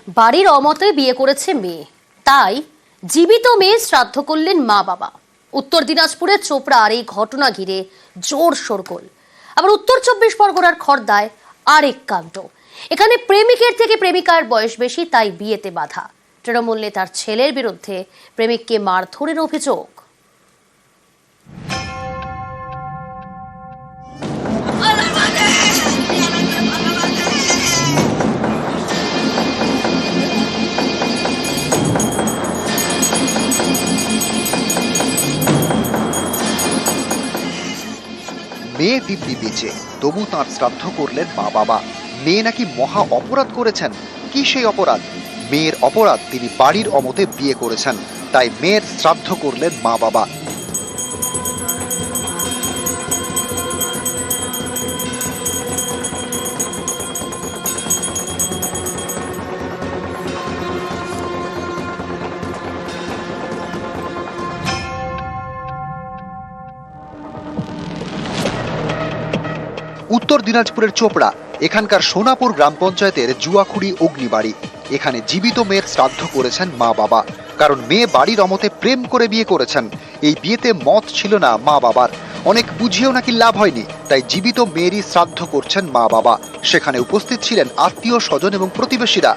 বাড়ির অমতে বিয়ে করেছে মেয়ে, তাই জীবিত মেয়ে শ্রাদ্ধ করলেন মা বাবা। উত্তর দিনাজপুরের চোপড়ার এই ঘটনা ঘিরে জোর শোরগোল। আবার উত্তর 24 পরগনার খড়দায় আরেক কাণ্ড। এখানে প্রেমিকের থেকে প্রেমিকার বয়স বেশি, তাই বিয়েতে বাধা। তৃণমূল নেতার ছেলের বিরুদ্ধে প্রেমিককে মারধরের অভিযোগ। মেয়ে দিব্যি বেঁচে, তবু তাঁর শ্রাদ্ধ করলেন মা বাবা। মেয়ে নাকি মহা অপরাধ করেছেন। কি সেই অপরাধ? মেয়ের অপরাধ তিনি বাড়ির অমতে বিয়ে করেছেন, তাই মেয়ের শ্রাদ্ধ করলেন মা বাবা। উত্তর দিনাজপুরের চোপড়া, এখানকার সোনাপুর গ্রাম পঞ্চায়েতের জুয়াখুড়ি অগ্নিবাড়ি। এখানে জীবিত মেয়ের শ্রাদ্ধ করেছেন মা বাবা, কারণ মেয়ে বাড়ির অমতে প্রেম করে বিয়ে করেছেন। এই বিয়েতে মত ছিল না মা বাবার, অনেক বুঝিয়েও নাকি লাভ হয়নি, তাই জীবিত মেয়েরই শ্রাদ্ধ করছেন মা বাবা। সেখানে উপস্থিত ছিলেন আত্মীয় স্বজন এবং প্রতিবেশীরা।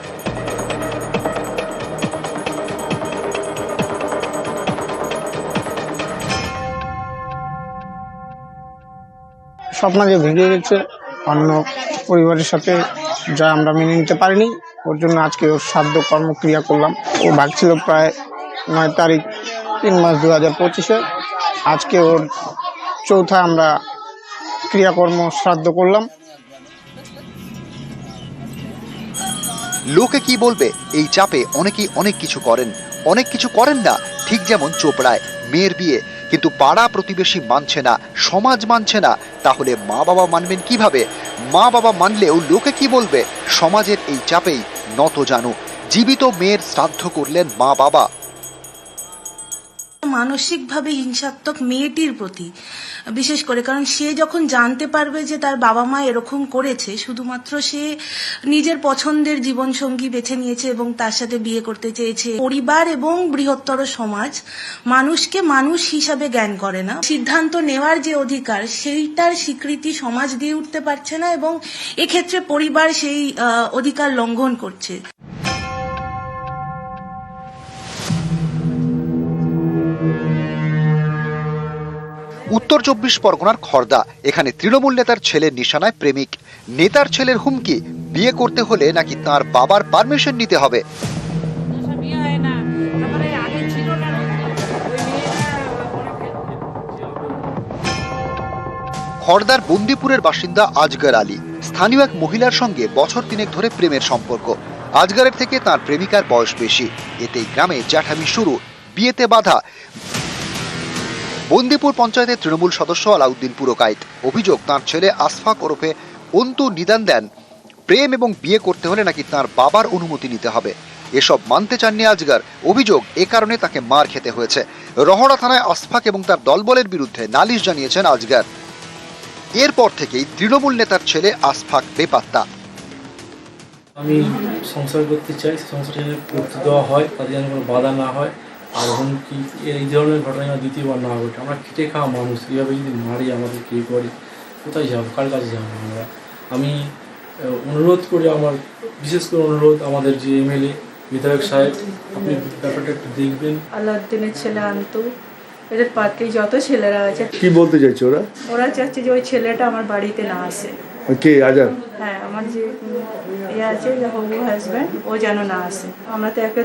স্বপ্ন যে ভেঙে গেছে অন্য পরিবারের সাথে, যা আমরা মেনে নিতে পারিনি। ওর জন্য আজকে ওর শ্রাদ্ধ কর্মক্রিয়া করলাম। ও ভাগছিল প্রায় 9 তারিখ 3 মাস 2025-এ। আজকে ওর চৌথা আমরা ক্রিয়াকর্ম শ্রাদ্ধ করলাম। লোকে কি বলবে এই চাপে অনেকেই অনেক কিছু করেন, অনেক কিছু করেন না। ঠিক যেমন চোপড়ায় মেয়ের বিয়ে, কিন্তু পাড়া প্রতিবেশী মানছে না, সমাজ মানছে না, তাহলে মা বাবা মানবেন কিভাবে? মা বাবা মানলেও লোকে কি বলবে? সমাজের এই চাপেই নত জানু জীবিত মেয়ের শ্রাদ্ধ করলেন মা বাবা। মানসিকভাবে হিংসাত্মক মেয়েটির প্রতি, বিশেষ করে কারণ সে যখন জানতে পারবে যে তার বাবা মা এরকম করেছে, শুধুমাত্র সে নিজের পছন্দের জীবনসঙ্গী বেছে নিয়েছে এবং তার সাথে বিয়ে করতে চেয়েছে। পরিবার এবং বৃহত্তর সমাজ মানুষকে মানুষ হিসাবে জ্ঞান করে না। সিদ্ধান্ত নেওয়ার যে অধিকার, সেইটার স্বীকৃতি সমাজ দিয়ে উঠতে পারছে না এবং এক্ষেত্রে পরিবার সেই অধিকার লঙ্ঘন করছে। উত্তর 24 পরগনার খড়দা, এখানে তৃণমূল নেতার ছেলের নিশানায় প্রেমিক। নেতার ছেলের হুমকি, বিয়ে করতে হলে নাকি তার বাবার পারমিশন নিতে হবে। খড়দার বন্দিপুরের বাসিন্দা আজগর আলী স্থানীয় এক মহিলার সঙ্গে বছর 3 ধরে প্রেমের সম্পর্ক। আজগরের থেকে তার প্রেমিকার বয়স বেশি, এতেই গ্রামে জ্যাঠামি শুরু, বিয়েতে বাধা। বন্দিপুর পঞ্চায়েতের তৃণমূল সদস্য আলাউদ্দিন পুরকাইত অভিযোগ, তাঁর ছেলে আশফাক ওরফে অন্তু নিদান দেন প্রেম এবং বিয়ে করতে হলে নাকি তাঁর বাবার অনুমতি নিতে হবে। এসব মানতে চাননি আজগর। অভিযোগ, এ কারণে তাকে মার খেতে হয়েছে। রহড়া থানায় আশফাক এবং তার দলবলের বিরুদ্ধে নালিশ জানিয়েছেন আজগর। এরপর থেকেই তৃণমূল নেতার ছেলে আশফাক বেপাত্তা। আমি সংসার করতে চাই, সংসার যেন করতে দেওয়া হয়, তাদের যেন কোনো বাধা না হয়, আর হুমকি এই ধরনের ঘটনা যেন দ্বিতীয়বার না ঘটে। আমরা খেটে খাওয়া মানুষ, এইভাবে যদি মারি, আমাদের কী করে, কোথায় যাবো, কার কাছে যাবো আমরা? আমি অনুরোধ করি, আমার বিশেষ করে অনুরোধ আমাদের যে এমএলএ বিধায়ক সাহেব, আপনি ব্যাপারটা একটু দেখবেন। আলাউদ্দিনের ছেলে আন্তু, এদের পার্টি যত ছেলেরা আছে। কি বলতে চাইছে ওরা? ওরা চাচ্ছে যে ওই ছেলেটা আমার বাড়িতে না আসে। কে? আজাদ? হ্যাঁ, আমার যে ইয়ে আছে, যে হবু হাজব্যান্ড, ও যেন না আসে। আমরা তো একে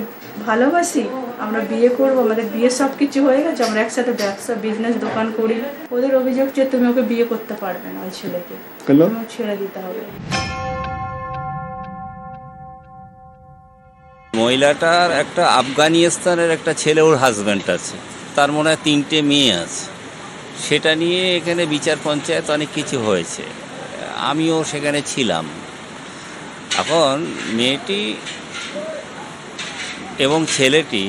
ভালোবাসি, আমরা বিয়ে করবো, আমাদের বিয়ে সব কিছু হয়ে গেছে, আমরা একসাথে ব্যবসা বিজনেস দোকান করি। ওদের অভিযোগ যে তুমি ওকে বিয়ে করতে পারবে না, ওই ছেলেকে ছেড়ে দিতে হবে। মহিলাটার একটা আফগানিস্তানের একটা ছেলে, ওর হাজব্যান্ড আছে, তার মনে হয় 3টে মেয়ে আছে। সেটা নিয়ে এখানে বিচার পঞ্চায়েত অনেক কিছু হয়েছে, আমিও সেখানে ছিলাম। এখন মেয়েটি এবং ছেলেটি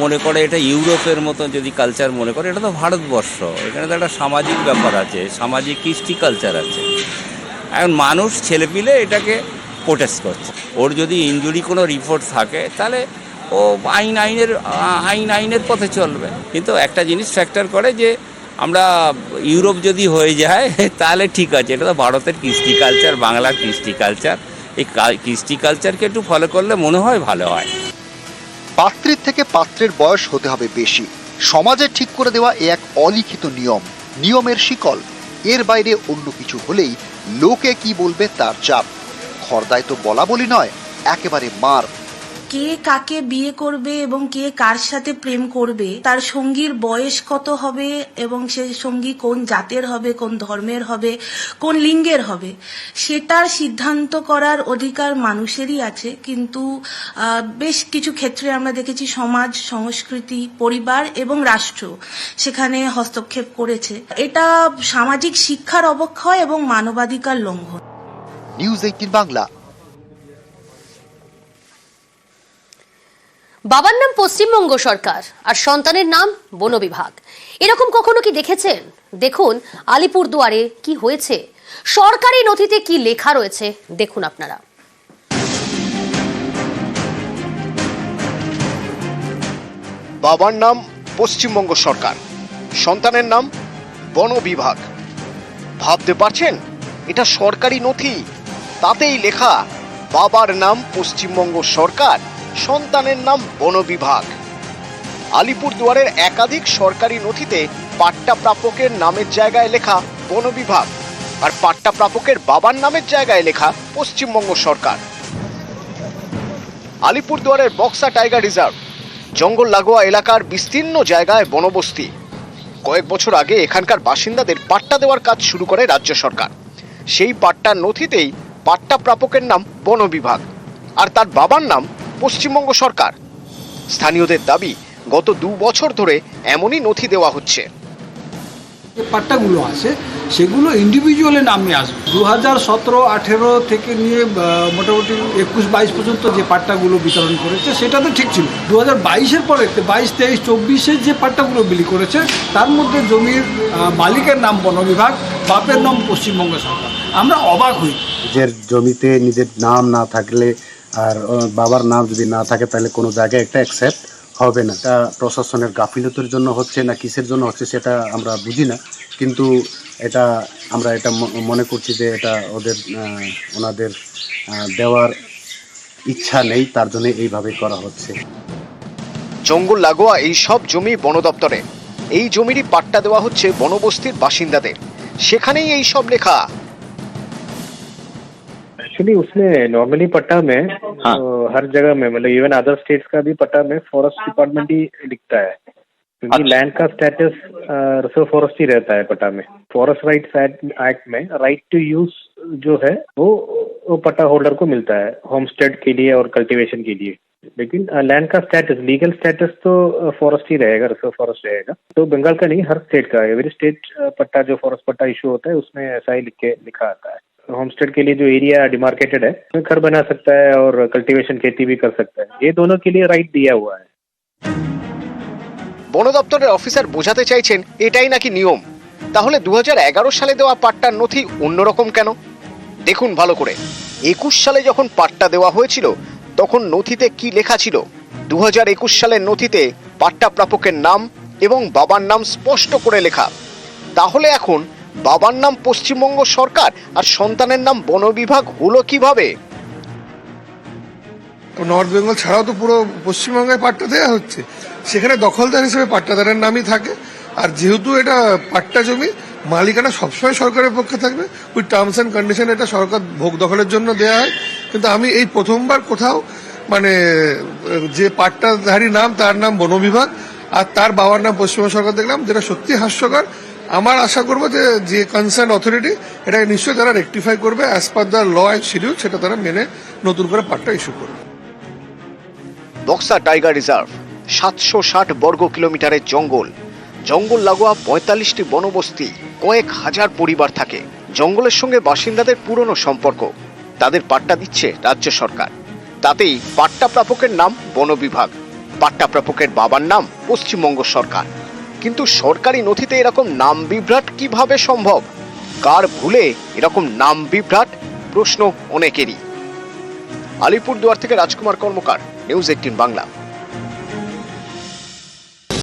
মনে করে এটা ইউরোপের মতো যদি কালচার মনে করে, এটা তো ভারতবর্ষ, এখানে তো একটা সামাজিক ব্যাপার আছে, সামাজিক কৃষ্টি কালচার আছে। এখন মানুষ ছেলেপিলে এটাকে প্রোটেস্ট করছে। ওর যদি ইনজুরি কোনো রিপোর্ট থাকে তাহলে ও আইনের পথে চলবে। কিন্তু একটা জিনিস ফ্যাক্টর করে যে আমরা ইউরোপ যদি হয়ে যায় তাহলে ঠিক আছে, এটা তো ভারতের কৃষ্টি কালচার, বাংলার কৃষ্টি কালচার, এই কৃষ্টি কালচারকে একটু ফলো করলে মনে হয় ভালো হয়। পাত্রীর থেকে পাত্রের বয়স হতে হবে বেশি, সমাজে ঠিক করে দেওয়া এক অলিখিত নিয়মের শিকল। এর বাইরে অন্য কিছু হলেই লোকে কি বলবে তার চাপ। খর্দায় তো বলা বলি নয়, একেবারে মার। কে কাকে বিয়ে করবে এবং কে কার সাথে প্রেম করবে, তার সঙ্গীর বয়স কত হবে এবং সেই সঙ্গী কোন জাতের হবে, কোন ধর্মের হবে, কোন লিঙ্গের হবে, সেটার সিদ্ধান্ত করার অধিকার মানুষেরই আছে। কিন্তু বেশ কিছু ক্ষেত্রে আমরা দেখেছি সমাজ, সংস্কৃতি, পরিবার এবং রাষ্ট্র সেখানে হস্তক্ষেপ করেছে। এটা সামাজিক শিক্ষার অবক্ষয় এবং মানবাধিকার লঙ্ঘন। নিউজ 18 বাংলা। বাবার নাম পশ্চিমবঙ্গ সরকার আর সন্তানের নাম বন বিভাগ। এরকম কখনো কি দেখেছেন? দেখুন আলিপুরদুয়ারে কি হয়েছে, সরকারি নথিতে কি লেখা রয়েছে দেখুন আপনারা। বাবার নাম পশ্চিমবঙ্গ সরকার, সন্তানের নাম বন বিভাগ। ভাবতে পারছেন, এটা সরকারি নথি, তাতেই লেখা বাবার নাম পশ্চিমবঙ্গ সরকার, সন্তানের নাম বন বিভাগ। আলিপুরদুয়ারের একাধিক সরকারি নথিতে পাট্টা প্রাপকের নামের জায়গায় লেখা বন বিভাগ, আর পাট্টা প্রাপকের বাবার নামের জায়গায় লেখা পশ্চিমবঙ্গ সরকার। আলিপুরদুয়ারের বক্সা টাইগার রিজার্ভ, জঙ্গল লাগোয়া এলাকার বিস্তীর্ণ জায়গায় বনবস্তি। কয়েক বছর আগে এখানকার বাসিন্দাদের পাট্টা দেওয়ার কাজ শুরু করে রাজ্য সরকার। সেই পাট্টার নথিতেই পাট্টা প্রাপকের নাম বন বিভাগ, আর তার বাবার নাম পশ্চিমবঙ্গ সরকার। স্থানীয়দের দাবি, গত 2 বছর ধরে এমনই নথি দেওয়া হচ্ছে। যে পাট্টাগুলো আছে সেগুলো ইন্ডিভিজুয়ালের নামে আসবে। 2017-18 থেকে নিয়ে মোটামুটি 21-22 পর্যন্ত যে পাট্টাগুলো বিতরণ করেছে সেটা তো ঠিক ছিল। 2022-এর পরে 22-23-24-এর যে পাট্টাগুলো বিলি করেছে তার মধ্যে জমির মালিকের নাম বন বিভাগ, বাপের নাম পশ্চিমবঙ্গ সরকার। আমরা অবাক হই। নিজের জমিতে নিজের নাম না থাকলে আর বাবার নাম যদি না থাকে তাহলে কোনো জায়গায় একটা অ্যাকসেপ্ট হবে না। এটা প্রশাসনের গাফিলতির জন্য হচ্ছে না কিসের জন্য হচ্ছে সেটা আমরা বুঝি না, কিন্তু আমরা এটা মনে করছি যে এটা ওনাদের দেওয়ার ইচ্ছা নেই, তার জন্য এইভাবে করা হচ্ছে। জঙ্গল লাগোয়া এই সব জমি বন দপ্তরে, এই জমিরই পাট্টা দেওয়া হচ্ছে বনবস্তির বাসিন্দাদের, সেখানেই এই সব লেখা। एक्चुअली उसमें नॉर्मली पट्टा में हर जगह में, मतलब इवन अदर स्टेट्स का भी पट्टा में फॉरेस्ट डिपार्टमेंट ही लिखता है, क्योंकि लैंड का स्टेटस रिजर्व फॉरेस्ट ही रहता है पट्टा में। फॉरेस्ट राइट्स एक्ट में राइट टू यूज जो है वो पट्टा होल्डर को मिलता है होमस्टेड के लिए और कल्टीवेशन के लिए। लेकिन लैंड का स्टेटस, लीगल स्टेटस तो फॉरेस्ट ही रहेगा, रिजर्व फॉरेस्ट रहेगा। तो बंगाल का नहीं, हर स्टेट का, एवरी स्टेट पट्टा जो फॉरेस्ट पट्टा इशू होता है उसमें ऐसा ही लिखा आता है। होमस्टेड के लिए जो एरिया डिमार्केटेड है उसमें घर बना सकता है और कल्टीवेशन खेती भी कर सकता है, ये दोनों के लिए राइट दिया हुआ है। বন দপ্তরের অফিসার বোঝাতে চাইছেন এটাই নাকি নিয়ম। তাহলে 2011 সালে দেওয়া পাট্টার নথি অন্যরকম কেন? দেখুন ভালো করে। 21 সালে যখন পাট্টা দেওয়া হয়েছিল তখন নথিতে কি লেখা ছিল? 2021 সালের নথিতে পাট্টা প্রাপকের নাম এবং বাবার নাম স্পষ্ট করে লেখা। তাহলে এখন বাবার নাম পশ্চিমবঙ্গ সরকার আর সন্তানের নাম বন বিভাগ হলো কিভাবে? নর্থ বেঙ্গল ছাড়াও তো পুরো পশ্চিমবঙ্গে পাট্টা দেওয়া হচ্ছে, সেখানে দখলদার হিসেবে পাট্টাদারের নামই থাকে। আর যেহেতু এটা পাট্টা জমি, মালিকানা সবসময় সরকারের পক্ষে থাকবে, ওই টার্মস অ্যান্ড কন্ডিশন এটা সরকার ভোগ দখলের জন্য দেওয়া হয়। কিন্তু আমি এই প্রথমবার কোথাও মানে যে পাট্টাধারী নাম তার নাম বন বিভাগ আর তার বাবার নাম পশ্চিমবঙ্গ সরকার দেখলাম, যেটা সত্যি হাস্যকর। আমার আশা করবো যে কনসার্ন অথরিটি এটাকে নিশ্চয়ই তারা রেকটিফাই করবে, as per the law and schedule সেটা তারা মেনে নতুন করে পাট্টা ইস্যু করবে। বক্সা টাইগার রিজার্ভ 760 বর্গ কিলোমিটারের জঙ্গল লাগোয়া 45টি বনবস্তি, কয়েক হাজার পরিবার থাকে। জঙ্গলের সঙ্গে বাসিন্দাদের পুরনো সম্পর্ক, তাদের পাট্টা দিচ্ছে রাজ্য সরকার। তাতেই পাট্টা প্রাপকের নাম বন বিভাগ, পাট্টা প্রাপকের বাবার নাম পশ্চিমবঙ্গ সরকার। কিন্তু সরকারি নথিতে এরকম নাম বিভ্রাট কিভাবে সম্ভব? কার ভুলে এরকম নাম বিভ্রাট? প্রশ্ন অনেকেরই। আলিপুরদুয়ার থেকে রাজকুমার কর্মকার, নিউজ 18 বাংলা।